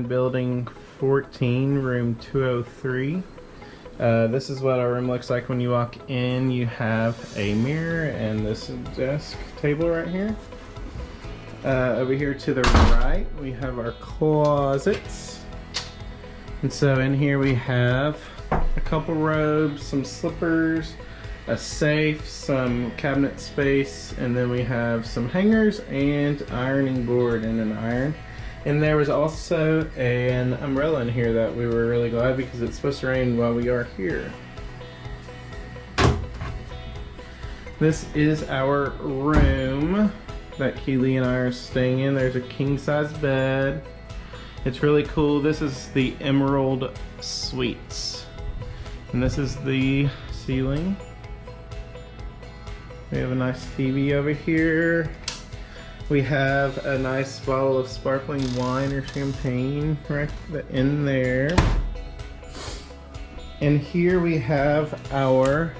building 14, room 203. This is what our room looks like when you walk in. You have a mirror and this desk table right here. Over here to the right, we have our closets. And so in here we have a couple robes, some slippers, a safe, some cabinet space, and then we have some hangers and ironing board and an iron. And there was also an umbrella in here that we were really glad because it's supposed to rain while we are here. This is our room that Kealy and I are staying in. There's a king size bed. It's really cool. This is the Emerald Suites. And this is the ceiling. We have a nice TV over here. We have a nice bottle of sparkling wine or champagne right in there. And here we have our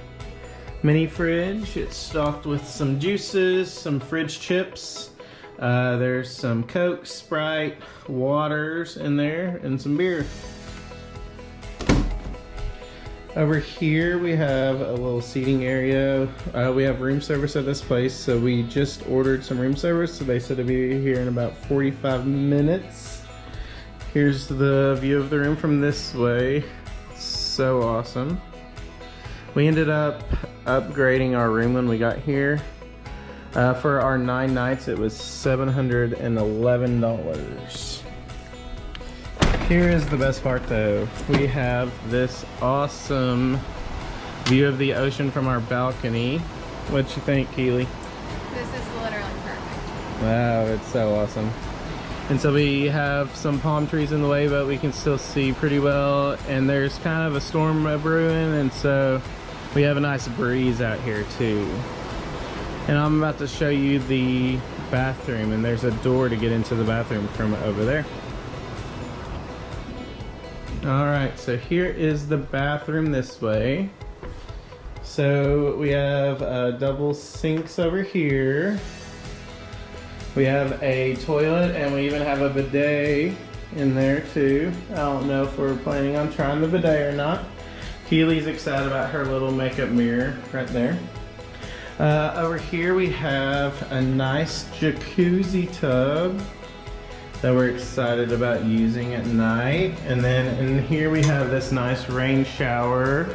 mini fridge. It's stocked with some juices, some fridge chips. There's some Coke, Sprite, waters in there, and some beer. Over here we have a little seating area. We have room service at this place, so we just ordered some room service. So they said to be here in about 45 minutes. Here's the view of the room from this way. So awesome. We ended up upgrading our room when we got here. For our 9 nights, it was $711. Here is the best part though. We have this awesome view of the ocean from our balcony. What you think, Kealy? This is literally perfect. Wow, it's so awesome. And so we have some palm trees in the way, but we can still see pretty well. And there's kind of a storm brewing, and so we have a nice breeze out here too. And I'm about to show you the bathroom, and there's a door to get into the bathroom from over there. Alright, so here is the bathroom this way. So we have double sinks over here. We have a toilet, and we even have a bidet in there too. I don't know if we're planning on trying the bidet or not. Kealy's excited about her little makeup mirror right there. Over here we have a nice jacuzzi tub that we're excited about using at night. And then in here we have this nice rain shower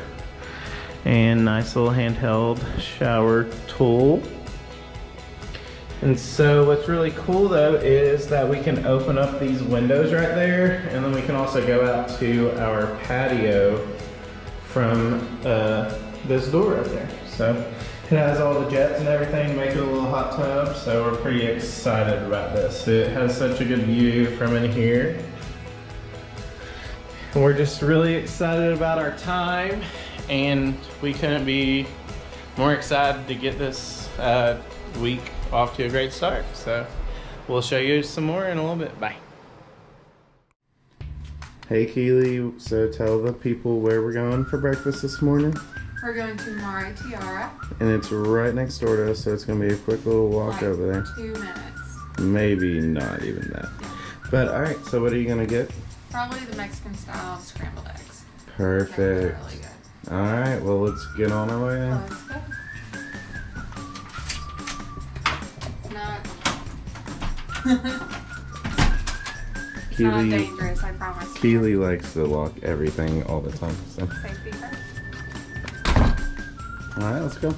and nice little handheld shower tool. And so what's really cool though is that we can open up these windows right there, and then we can also go out to our patio from this door right there. So it has all the jets and everything to make it a little hot tub, so we're pretty excited about this. It has such a good view from in here. And we're just really excited about our time, and we couldn't be more excited to get this week off to a great start. So we'll show you some more in a little bit. Bye. Hey Kealy, so tell the people where we're going for breakfast this morning. We're going to Tierra. And it's right next door to us, so it's going to be a quick little walk like over there. 2 minutes. Maybe not even that. But alright, so what are you going to get? Probably the Mexican style scrambled eggs. Perfect. Really good. Alright, well let's get on our way then. Let's go. It's not dangerous, I promise. Kealy likes to lock everything all the time. So. Safety first. Alright, let's go.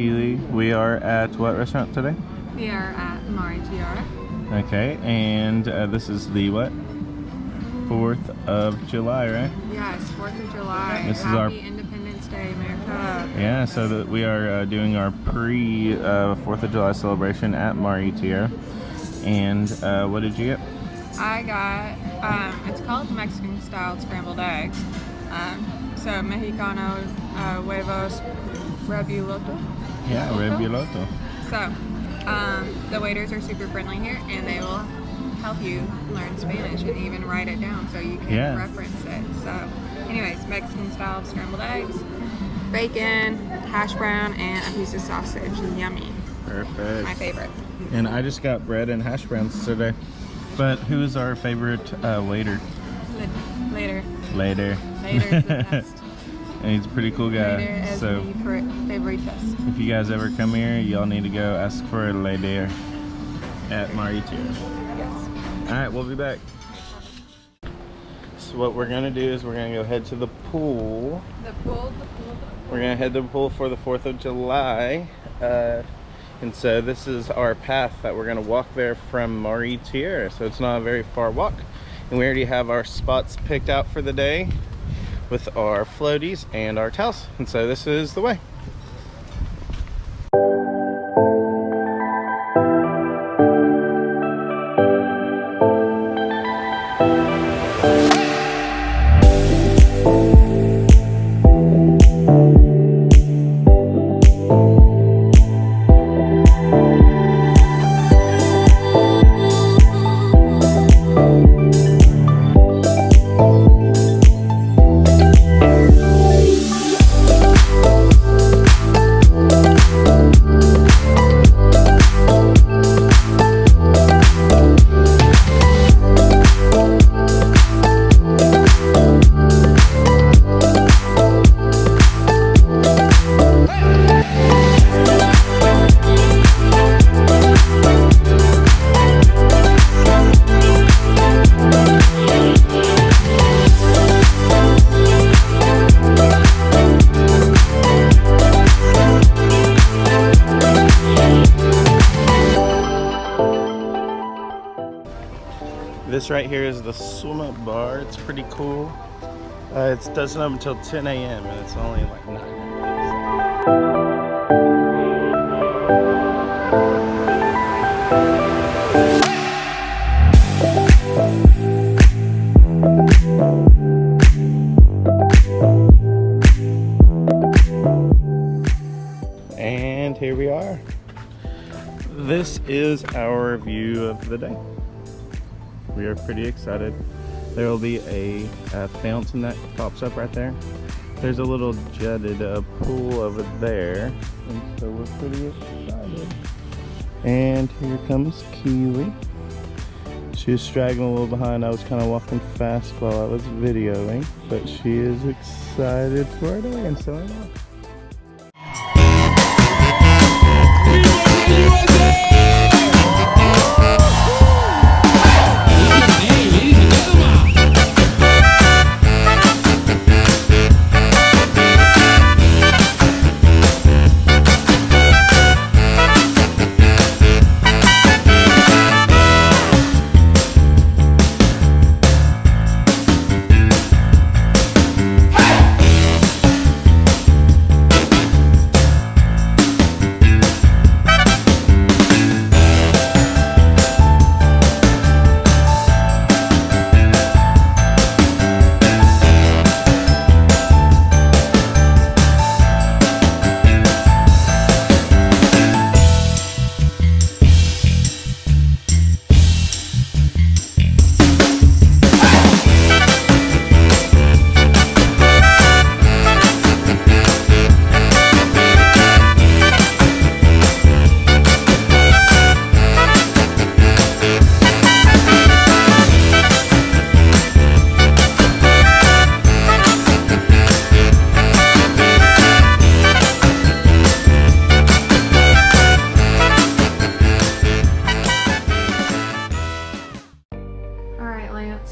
Kealy. We are at what restaurant today? We are at Tierra. Okay, and this is the what? 4th of July, right? Yes, 4th of July. This is Happy our Independence Day, America. yeah. So that we are doing our pre 4th of July celebration at Tierra. And what did you get? I got it's called Mexican style scrambled eggs. So Mexicano huevos revuelto. Yeah, revuelto. So the waiters are super friendly here, and they will help you learn Spanish and even write it down so you can reference it. So anyways, Mexican style scrambled eggs, bacon, hash brown, and a piece of sausage. Yummy. Perfect. My favorite. And I just got bread and hash browns today. But who is our favorite waiter? Later. Later. Later's the best. And he's a pretty cool guy. Later is So the favoritas. if you guys ever come here, y'all need to go ask for a later at Tierra. Yes. Alright, we'll be back. So what we're gonna do is we're gonna go head to the pool. The pool. We're gonna head to the pool for the 4th of July. And so this is our path that we're gonna walk there from Tierra. So it's not a very far walk. And we already have our spots picked out for the day with our floaties and our towels. And so this is the way. This right here is the swim up bar. It's pretty cool. It doesn't open until 10 a.m. and it's only like 9. And here we are. This is our view of the day. We are pretty excited. There will be a fountain that pops up right there. There's a little jetted pool over there, and so we're pretty excited. And here comes Kealy. She was straggling a little behind. I was kind of walking fast while I was videoing, but she is excited for it, and so am I.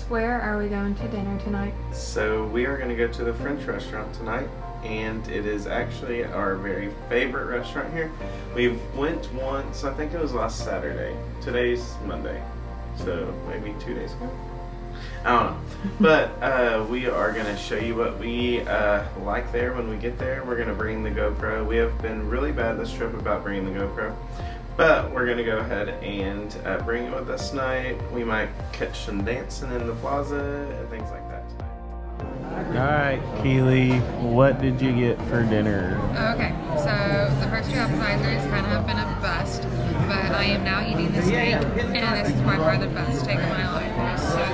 Where are we going to dinner tonight? So we are going to go to the French restaurant tonight, and it is actually our very favorite restaurant here. We went once, I think it was last Saturday. Today's Monday, so maybe 2 days ago. I don't know. But we are going to show you what we like there when we get there. We're going to bring the GoPro. We have been really bad this trip about bringing the GoPro. But we're going to go ahead and bring it with us tonight. We might catch some dancing in the plaza and things like that tonight. Alright, Kealy, what did you get for dinner? Okay, so the first two appetizers kind of have been a bust, but I am now eating the steak, and this is by far the best steak of my life. It is so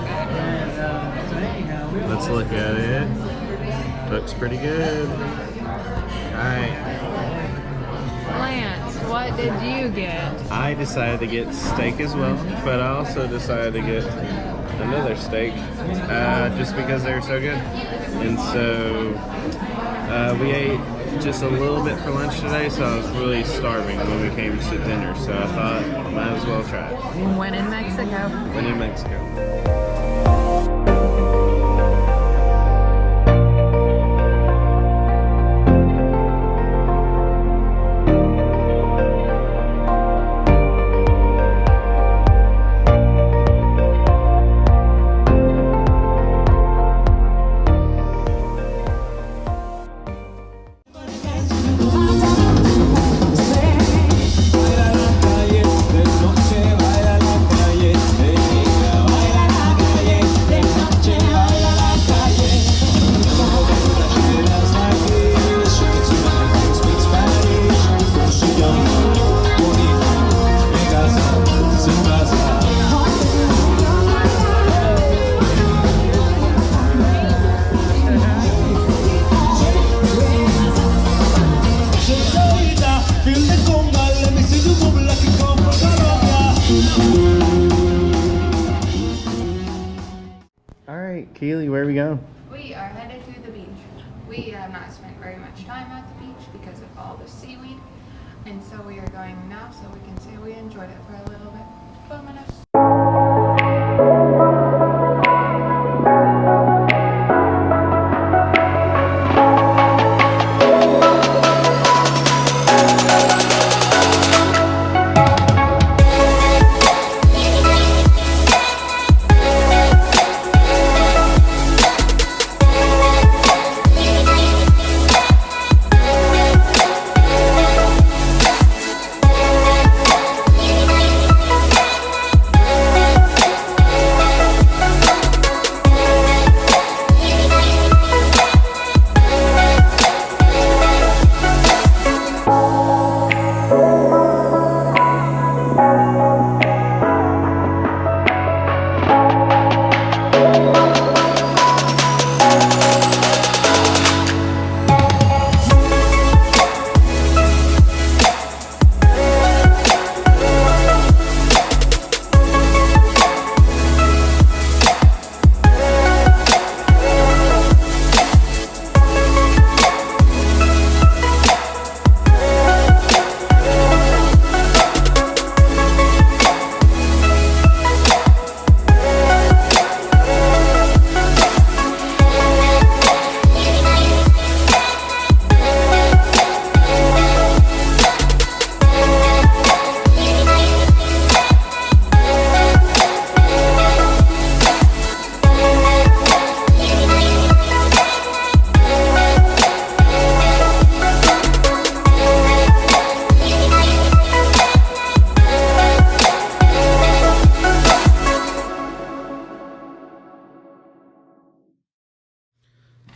good. Let's look at it. Looks pretty good. Alright. Lance, what did you get? I decided to get steak as well, but I also decided to get another steak just because they were so good. And so we ate just a little bit for lunch today, so I was really starving when we came to dinner, so I thought might as well try it. When in Mexico. When in Mexico. Alright, Kealy, where are we going? We are headed to the beach. We have not spent very much time at the beach because of all the seaweed, and so we are going now so we can say we enjoyed it for a little bit. 12 minutes.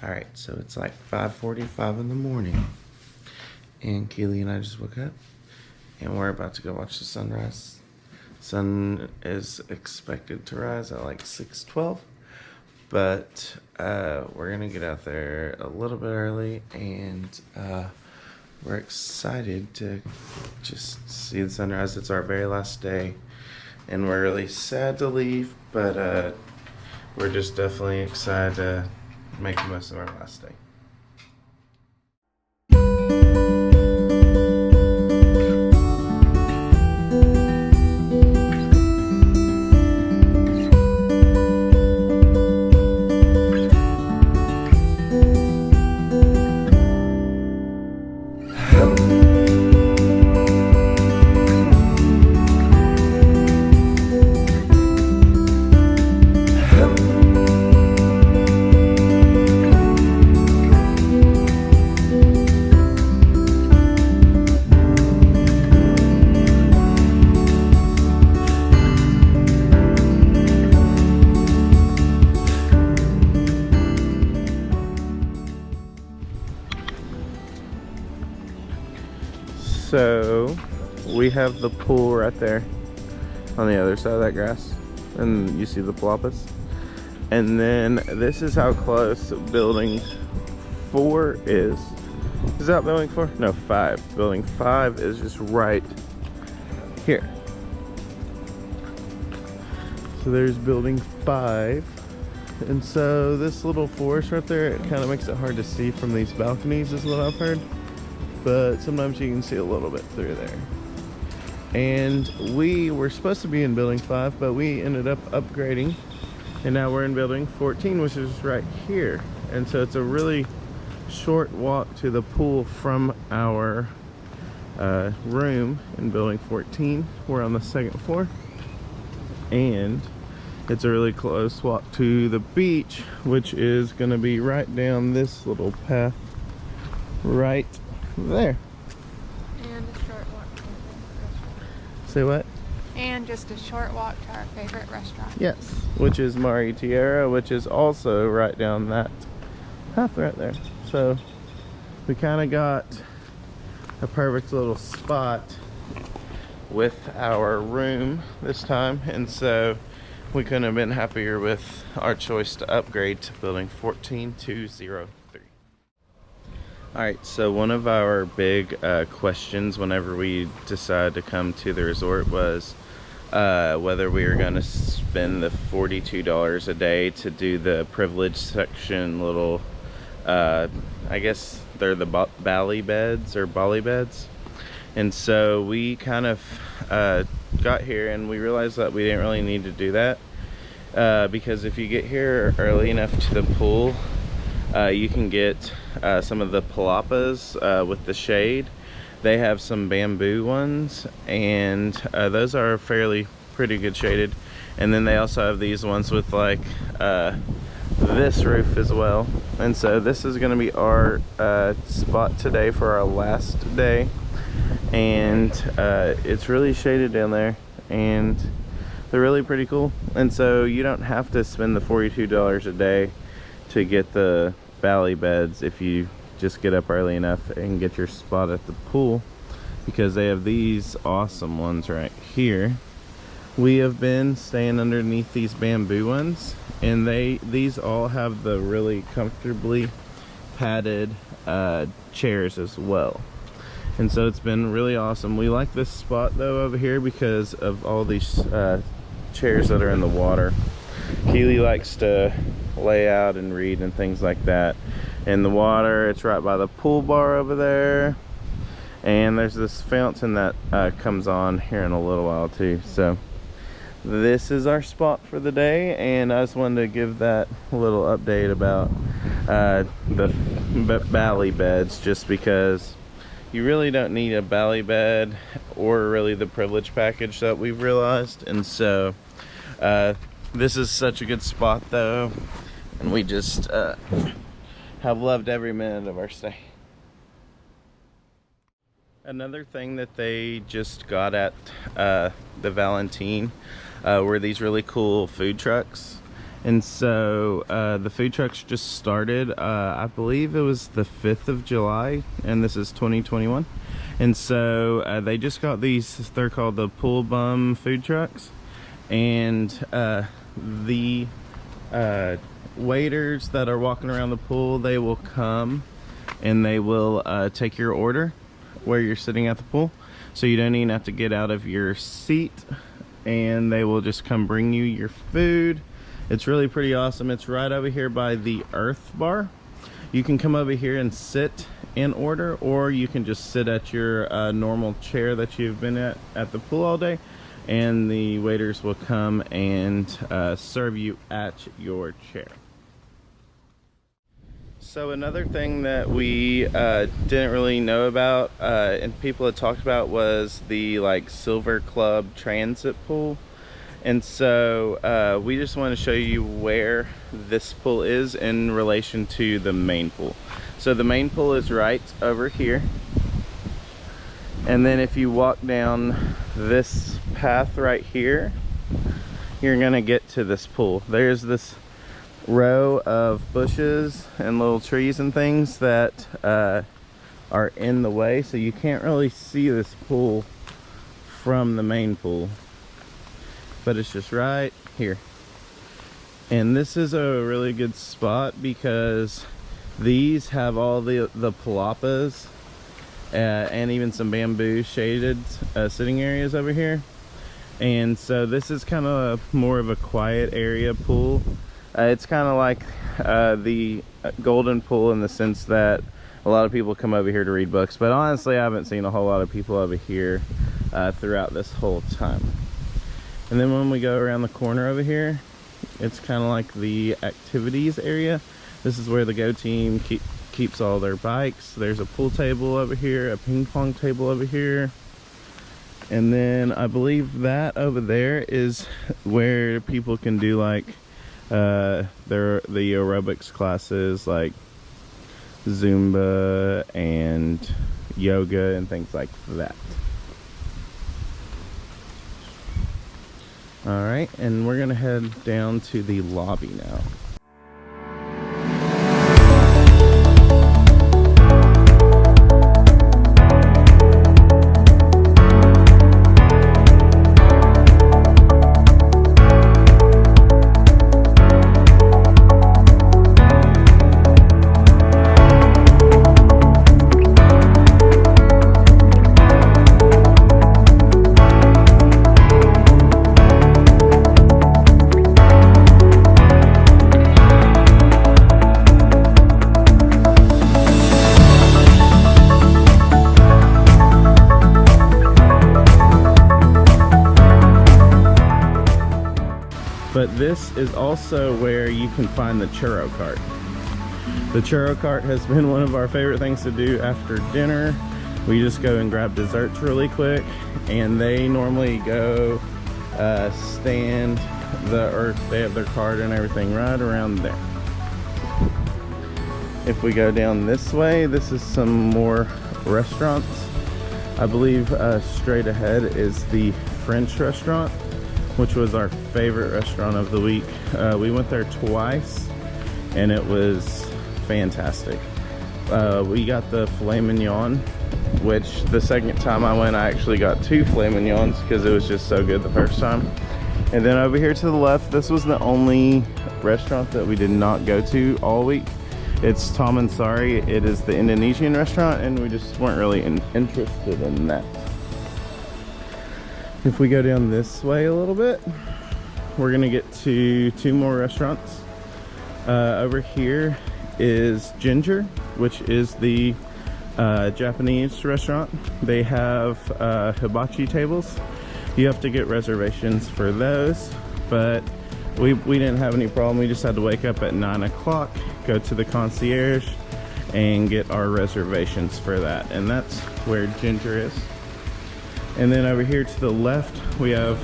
Alright, so it's like 5:45 in the morning, and Kealy and I just woke up, and we're about to go watch the sunrise. Sun is expected to rise at like 6:12, but we're gonna get out there a little bit early, and we're excited to just see the sunrise. It's our very last day, and we're really sad to leave, but we're just definitely excited to make the most of our last day. So we have the pool right there on the other side of that grass, and you see the palapas. And then this is how close building 4 is. Is that building 4? No, 5. Building 5 is just right here. So there's building 5. And so this little forest right there, it kind of makes it hard to see from these balconies is what I've heard. But sometimes you can see a little bit through there. And we were supposed to be in building 5, but we ended up upgrading. And now we're in building 14, which is right here. And so it's a really short walk to the pool from our room in building 14. We're on the 2nd floor. And it's a really close walk to the beach, which is going to be right down this little path right there. And a short walk to our favorite restaurant. Say what? And just a short walk to our favorite restaurant. Yes, which is Tierra, which is also right down that path right there. So we kind of got a perfect little spot with our room this time, and so we couldn't have been happier with our choice to upgrade to building 14203. Alright, so one of our big questions whenever we decided to come to the resort was whether we were going to spend the $42 a day to do the privilege section little, I guess they're the Bali beds or Bali beds. And so we kind of got here and we realized that we didn't really need to do that because if you get here early enough to the pool, you can get some of the palapas with the shade. They have some bamboo ones, and those are pretty good shaded. And then they also have these ones with like this roof as well. And so this is going to be our spot today for our last day. And it's really shaded down there, and they're really pretty cool. And so you don't have to spend the $42 a day to get the Bali beds if you just get up early enough and get your spot at the pool, because they have these awesome ones right here. We have been staying underneath these bamboo ones, and these all have the really comfortably padded chairs as well. And so it's been really awesome. We like this spot though over here because of all these chairs that are in the water. Kealy likes to lay out and read and things like that in the water. It's right by the pool bar over there. And there's this fountain that comes on here in a little while too. So this is our spot for the day, and I just wanted to give that little update about the Bali beds, just because you really don't need a Bali bed or really the privilege package that we've realized. And so this is such a good spot though, and we just have loved every minute of our stay. Another thing that they just got at the Valentin were these really cool food trucks. And so the food trucks just started, I believe it was the 5th of July, and this is 2021. And so they just got these, they're called the Pool Bum food trucks. And the waiters that are walking around the pool, they will come and they will take your order where you're sitting at the pool. So you don't even have to get out of your seat, and they will just come bring you your food. It's really pretty awesome. It's right over here by the Earth Bar. You can come over here and sit and order, or you can just sit at your normal chair that you've been at the pool all day, and the waiters will come and serve you at your chair. So another thing that we didn't really know about and people had talked about was the Silver Club transit pool. And so we just want to show you where this pool is in relation to the main pool. So the main pool is right over here, and then if you walk down this path right here, you're gonna get to this pool. There's this row of bushes and little trees and things that are in the way, so you can't really see this pool from the main pool, but it's just right here. And this is a really good spot because these have all the palapas and even some bamboo shaded sitting areas over here. And so this is kind of more of a quiet area pool. It's kind of like the Golden Pool in the sense that a lot of people come over here to read books, but honestly I haven't seen a whole lot of people over here throughout this whole time. And then when we go around the corner over here, it's kind of like the activities area. This is where the Go team keeps all their bikes. There's a pool table over here, a ping pong table over here, and then I believe that over there is where people can do like the aerobics classes, like Zumba and yoga and things like that. All right, and we're gonna head down to the lobby now. But this is also where you can find the churro cart. The churro cart has been one of our favorite things to do after dinner. We just go and grab desserts really quick, and they normally go stand they have their cart and everything right around there. If we go down this way, this is some more restaurants. I believe straight ahead is the French restaurant, which was our favorite restaurant of the week. We went there twice and it was fantastic. We got the filet mignon, which the second time I went I actually got 2 filet mignons because it was just so good the first time. And then over here to the left, this was the only restaurant that we did not go to all week. It's Tom and Sari. It is the Indonesian restaurant, and we just weren't really interested in that. If we go down this way a little bit, we're gonna get to 2 more restaurants. Over here is Ginger, which is the Japanese restaurant. They have hibachi tables. You have to get reservations for those, but we didn't have any problem. We just had to wake up at 9 o'clock, go to the concierge, and get our reservations for that. And that's where Ginger is. And then over here to the left, we have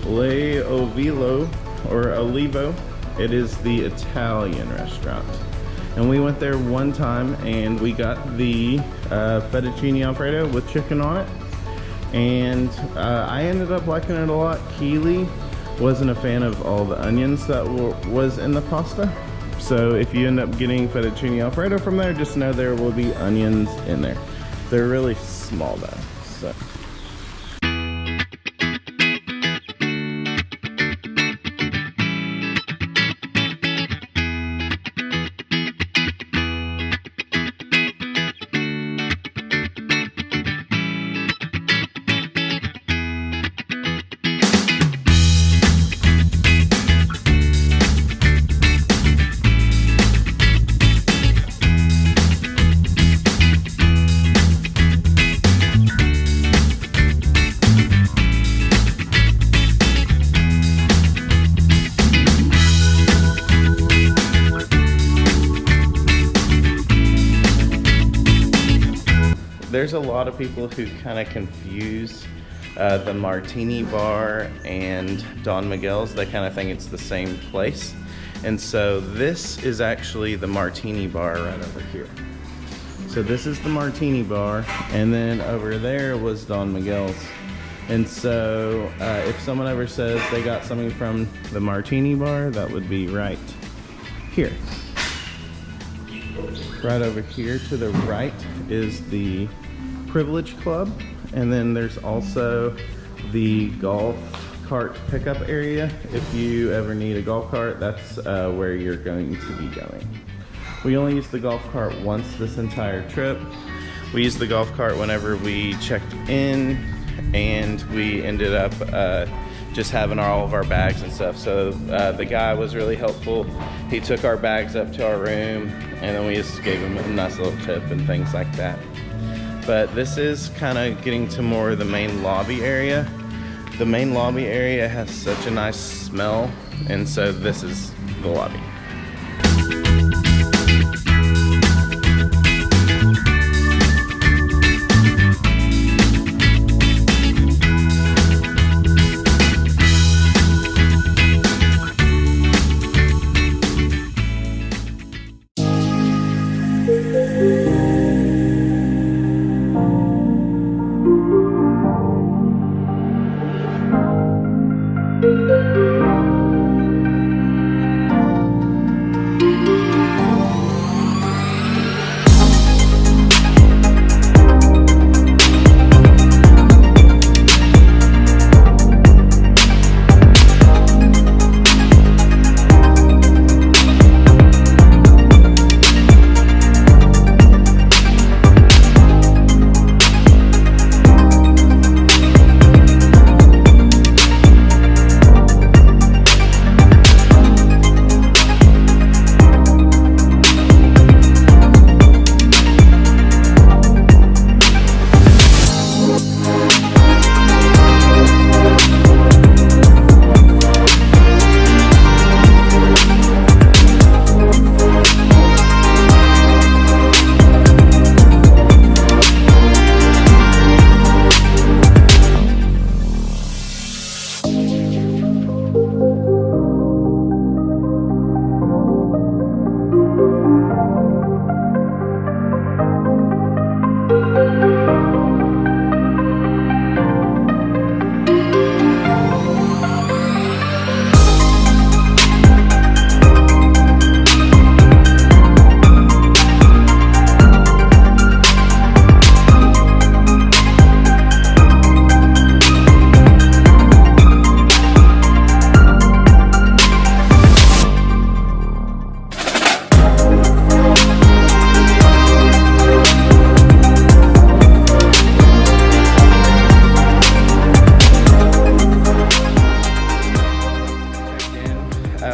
Le Ovilo, or Olivo. It is the Italian restaurant. And we went there one time and we got the fettuccine alfredo with chicken on it. And I ended up liking it a lot. Kealy wasn't a fan of all the onions that was in the pasta. So if you end up getting fettuccine alfredo from there, just know there will be onions in there. They're really small though, so. There's a lot of people who kind of confuse the Martini bar and Don Miguel's. They kind of think it's the same place. And so this is actually the Martini bar right over here. So this is the Martini bar, and then over there was Don Miguel's. And so if someone ever says they got something from the Martini bar, that would be right here. Right over here to the right is the Privilege Club, and then there's also the golf cart pickup area. If you ever need a golf cart, that's where you're going to be going. We only used the golf cart once this entire trip. We used the golf cart whenever we checked in, and we ended up just having all of our bags and stuff. So the guy was really helpful. He took our bags up to our room, and then we just gave him a nice little tip and things like that. But this is kind of getting to more of the main lobby area. The main lobby area has such a nice smell, and so this is the lobby.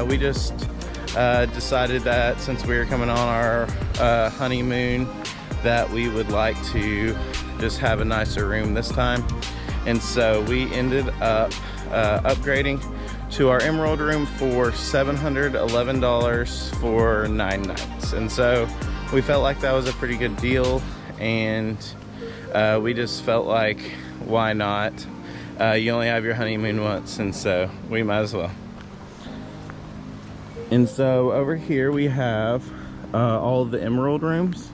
We just decided that since we were coming on our honeymoon, that we would like to just have a nicer room this time. And so we ended up upgrading to our Emerald room for $711 for 9 nights. And so we felt like that was a pretty good deal, and we just felt like, why not? You only have your honeymoon once, and so we might as well. And so over here we have all of the Emerald rooms.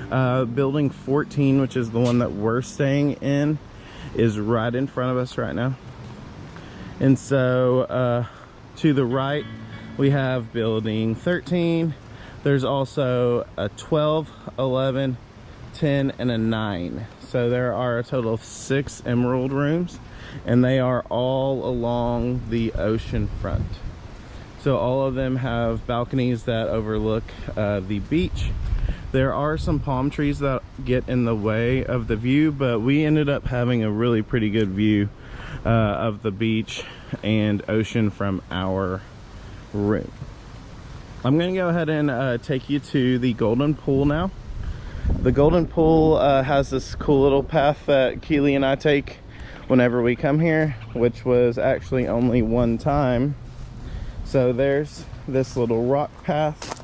Building 14, which is the one that we're staying in, is right in front of us right now. And so to the right we have building 13. There's also a 12, 11, 10, and a 9. So there are a total of 6 Emerald rooms, and they are all along the ocean front. So all of them have balconies that overlook the beach. There are some palm trees that get in the way of the view, but we ended up having a really pretty good view of the beach and ocean from our room. I'm gonna go ahead and take you to the Golden Pool now. The Golden Pool has this cool little path that Kealy and I take whenever we come here, which was actually only one time. So there's this little rock path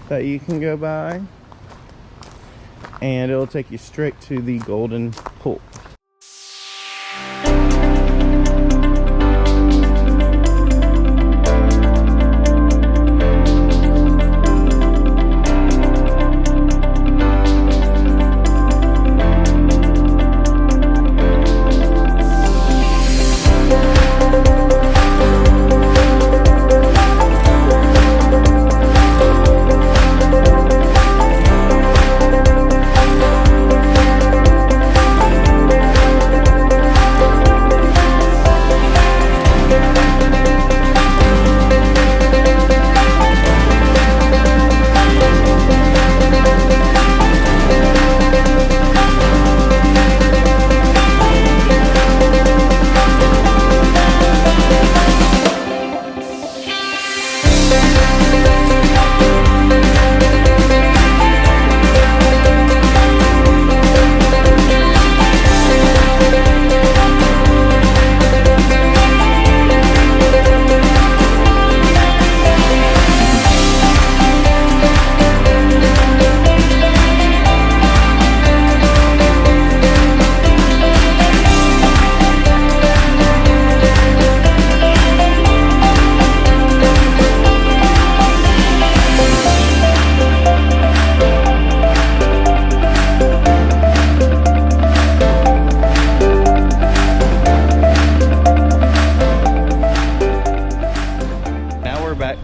that you can go by, and it'll take you straight to the Golden Pool.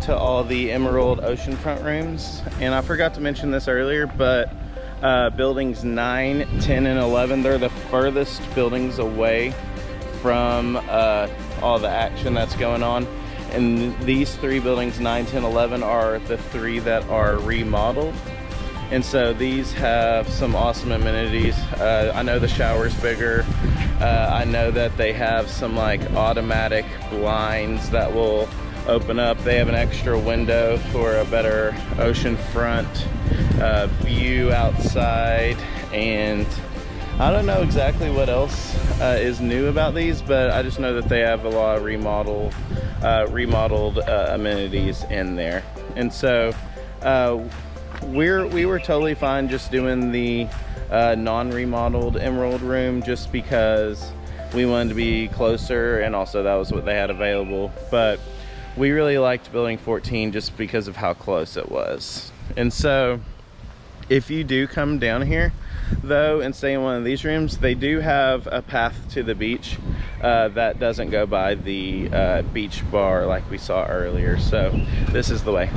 to all the Emerald oceanfront rooms. And I forgot to mention this earlier, but buildings 9, 10, and 11, they're the furthest buildings away from all the action that's going on. And these 3 buildings, 9, 10, 11, are the 3 that are remodeled. And so these have some awesome amenities. I know the shower's bigger. I know that they have some like automatic blinds that will open up. They have an extra window for a better oceanfront view outside. And I don't know exactly what else is new about these, but I just know that they have a lot of remodeled amenities in there. And so we were totally fine just doing the non-remodeled Emerald room, just because we wanted to be closer, and also that was what they had available. But we really liked building 14 just because of how close it was. And so if you do come down here though and stay in one of these rooms, they do have a path to the beach that doesn't go by the beach bar like we saw earlier. So this is the way.